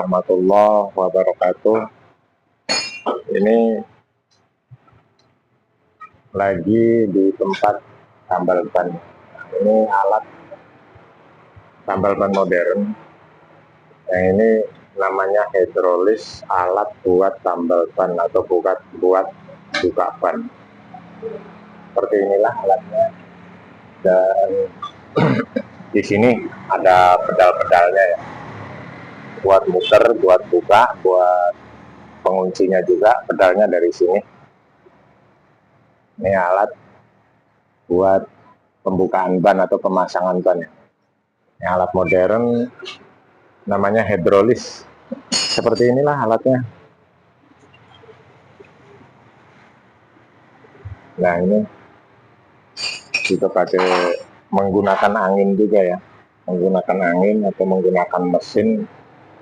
warahmatullahi wabarakatuh. Ini lagi di tempat tambal ban. Ini alat tambal ban modern. Yang ini namanya hidrolis, alat buat tambal ban atau buat buka ban. Seperti inilah alatnya. Dan di sini ada pedal-pedalnya ya. Buat muter, buat buka, buat penguncinya juga pedalnya dari sini. Ini alat buat pembukaan ban atau pemasangan ban. Ini alat modern namanya hidrolis. Seperti inilah alatnya. Nah, ini juga pakai menggunakan angin juga ya. Menggunakan angin atau menggunakan mesin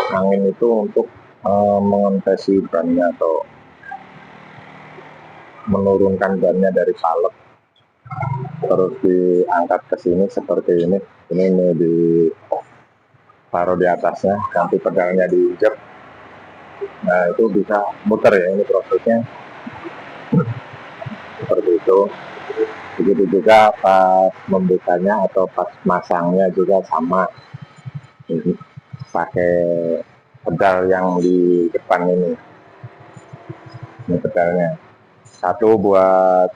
angin itu untuk mengompresi bannya atau menurunkan bannya dari palep, terus diangkat ke sini seperti ini. Ini ditaruh di atasnya, nanti pedalnya diinjek. Nah, itu bisa muter ya, ini prosesnya seperti itu. Begitu juga pas membukanya atau pas masangnya juga sama. Ini pakai pedal yang di depan ini. Ini pedalnya. Satu buat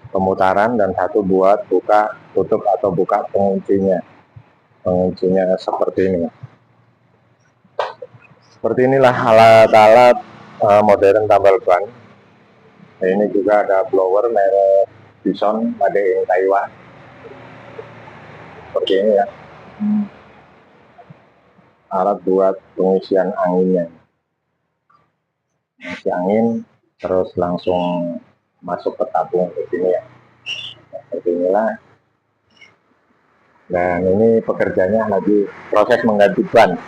pemutaran dan satu buat buka tutup atau buka penguncinya. Penguncinya seperti ini. Seperti inilah alat-alat modern tambal ban. Nah, ini juga ada blower merek Bison, made in Taiwan. Seperti ini ya. Alat buat pengisian anginnya. Isi angin terus langsung masuk ke tabung ke sini ya. Seperti inilah. Dan ini pekerjanya lagi proses mengganti ban.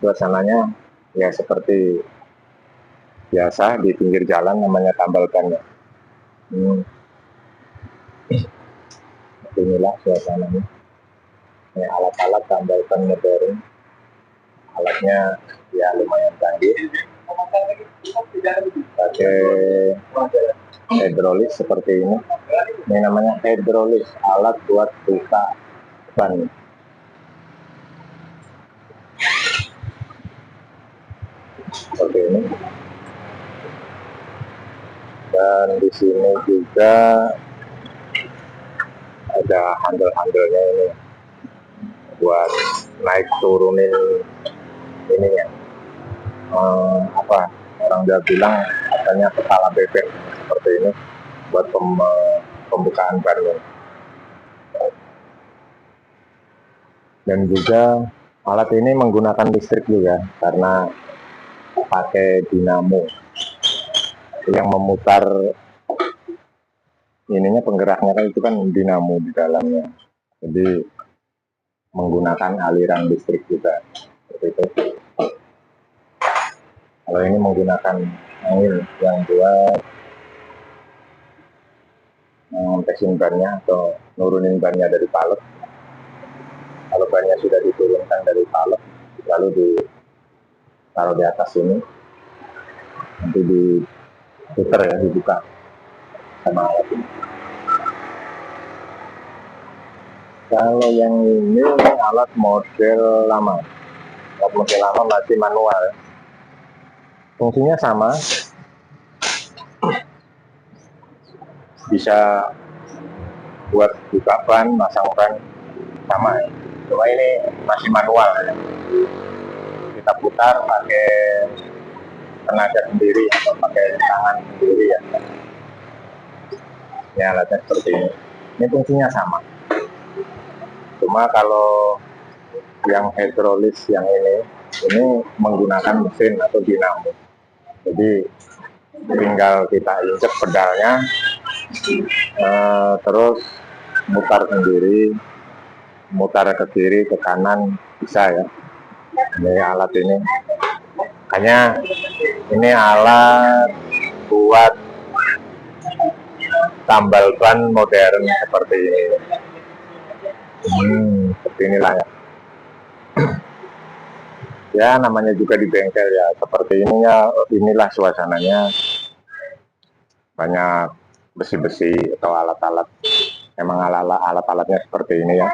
Suasananya ya seperti biasa di pinggir jalan, namanya tambal ban ya. Inilah suasananya. Ini alat-alat tambal ban modern. Alatnya ya lumayan canggih. Pakai hidrolis seperti ini. Ini namanya hidrolis, alat buat buka ban. Seperti ini. Dan di sini juga ada handle-handlenya ini buat naik turunin ini ya. Apa orang dia bilang katanya kepala bebek seperti ini buat pembukaan ban. Dan juga alat ini menggunakan listrik juga karena pakai dinamo yang memutar ininya, penggeraknya kan itu kan dinamo di dalamnya, jadi menggunakan aliran listrik juga seperti itu. Kalau ini menggunakan angin yang buat mengesin bannya atau nurunin bannya dari palep. Kalau bannya sudah diturunkan dari palep, lalu ditaruh di atas ini, nanti diputar ya, dibuka sama alat ini. Kalau yang ini alat model lama. Alat model lama masih manual. Fungsinya sama. Bisa buat buka ban, masang ban, sama ya. Cuma ini masih manual ya. Kita putar pakai tenaga sendiri atau pakai tangan sendiri ya. Ini alatnya seperti ini. Ini fungsinya sama. Cuma kalau yang hidrolis yang ini menggunakan mesin atau dinamo. Jadi tinggal kita injek pedalnya, terus mutar sendiri, mutar ke kiri, ke kanan, bisa ya. Ini alat ini. Hanya ini alat buat tambal ban modern seperti ini. Seperti inilah ya. Ya namanya juga di bengkel ya, seperti inilah suasananya. Banyak besi-besi atau alat-alat, emang alat-alatnya seperti ini ya.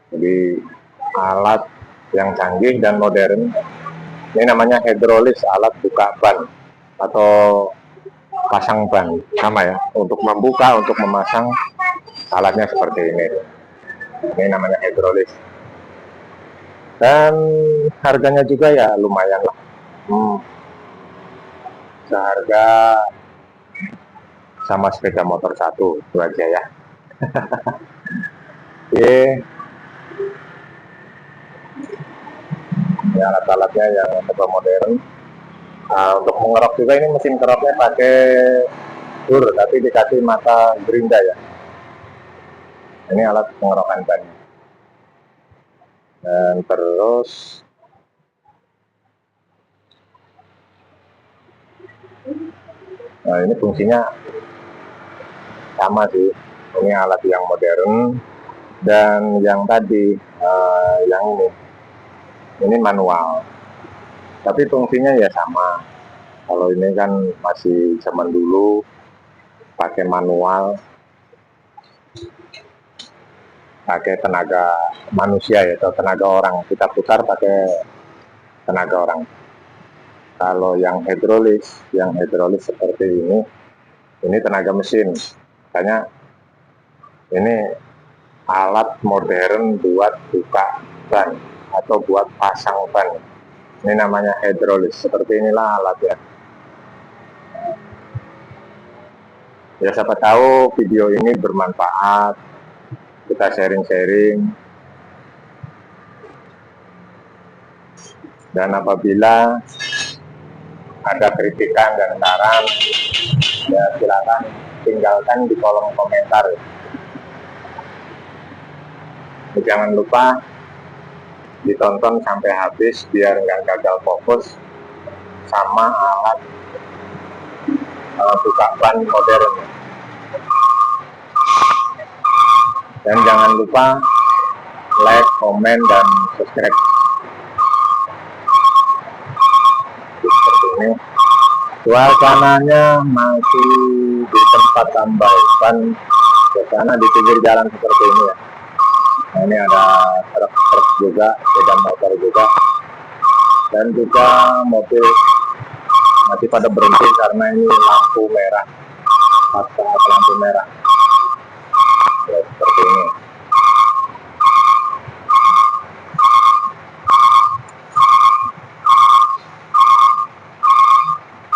Jadi alat yang canggih dan modern. Ini namanya hidrolis, alat buka ban atau pasang ban, sama ya. Untuk membuka, untuk memasang, alatnya seperti ini. Ini namanya hidrolis. Dan harganya juga ya lumayan lah. Seharga sama sepeda motor satu, itu aja ya. Oke. Ini alat-alatnya yang serba modern. Nah, untuk mengerok juga ini mesin keroknya pakai dur, tapi dikasih mata gerinda ya. Ini alat pengerokan ban. Dan terus nah ini fungsinya sama sih. Ini alat yang modern dan yang tadi yang ini manual. Tapi fungsinya ya sama. Kalau ini kan masih zaman dulu pakai manual, pakai tenaga manusia ya, atau tenaga orang. Kita putar pakai tenaga orang. Kalau yang hidrolis seperti ini tenaga mesin. Makanya ini alat modern buat buka ban atau buat pasang ban. Ini namanya hidrolis. Seperti inilah alatnya. Ya siapa tahu video ini bermanfaat, kita sharing-sharing. Dan apabila ada kritikan dan saran, ya silakan tinggalkan di kolom komentar. Jangan lupa ditonton sampai habis biar nggak gagal fokus sama alat buka ban modern. Dan jangan lupa like, komen, dan subscribe. Seperti ini. Suasananya masih di tempat tambal ban, suasana di pinggir jalan seperti ini ya. Nah, ini ada truk juga, sepeda motor juga, dan juga mobil masih pada berhenti karena ini lampu merah, pas saat lampu merah ya, seperti ini.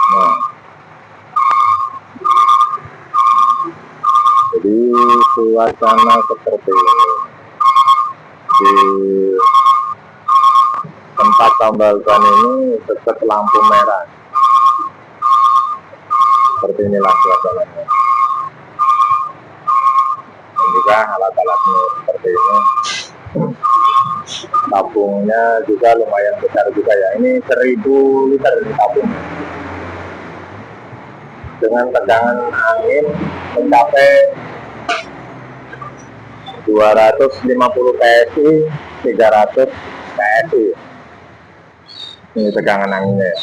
Nah, jadi suasana seperti ini di tempat tambal ban ini dekat lampu merah. Seperti inilah suasananya. Dan juga alat-alatnya seperti ini. Tabungnya juga lumayan besar juga ya. Ini 1000 liter ini tabungnya. Dengan tegangan angin mencapai 250 PSI, 300 PSI. Ini tegangan anginnya ya.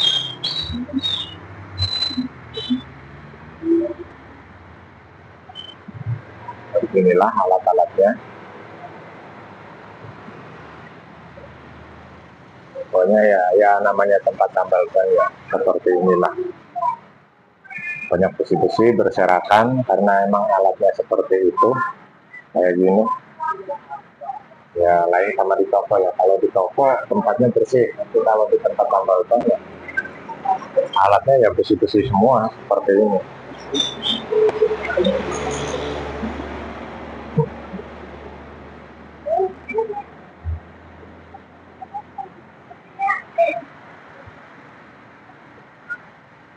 Inilah alat-alatnya. Pokoknya ya namanya tempat tambal ban ya seperti inilah. Banyak besi-besi berserakan karena emang alatnya seperti itu, kayak gini. Ya lain sama di toko ya. Kalau di toko tempatnya bersih, tapi kalau di tempat tambal ban ya alatnya ya besi-besi semua seperti ini.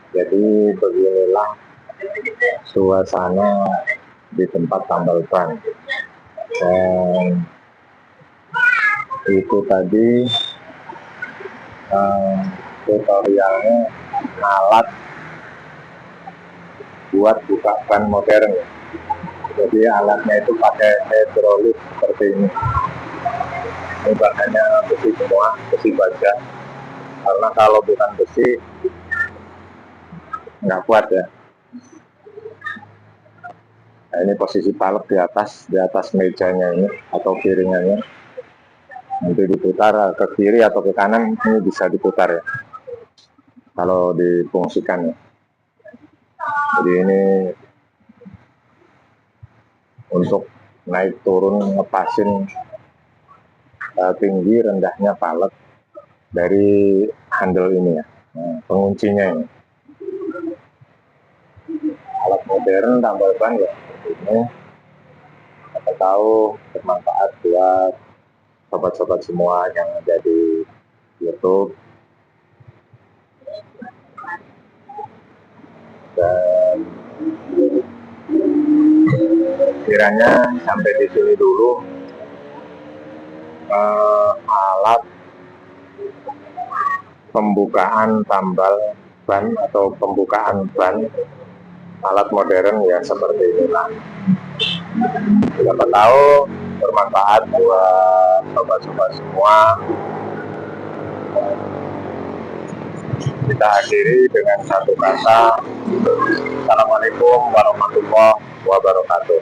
Jadi beginilah suasana di tempat tambal ban. Dan itu tadi tutorialnya alat buat buka ban modern. Jadi alatnya itu pakai hidrolik seperti ini. Ini bahannya besi semua, besi baja. Karena kalau bukan besi nggak kuat ya. Nah, ini posisi palep di atas mejanya ini atau piringannya. Nanti diputar ke kiri atau ke kanan, ini bisa diputar ya. Kalau difungsikan ya. Jadi ini untuk naik turun ngepasin tinggi rendahnya palep dari handle ini ya. Nah, penguncinya ini. Alat modern tambal ban ya ini. Kita tahu bermanfaat buat sobat-sobat semua yang ada di YouTube. Dan kiranya sampai di sini dulu alat pembukaan tambal ban atau pembukaan ban alat modern ya seperti inilah. Siapa tahu bermanfaat buat sobat-sobat semua. Kita akhiri dengan satu kata. Assalamualaikum warahmatullahi wabarakatuh.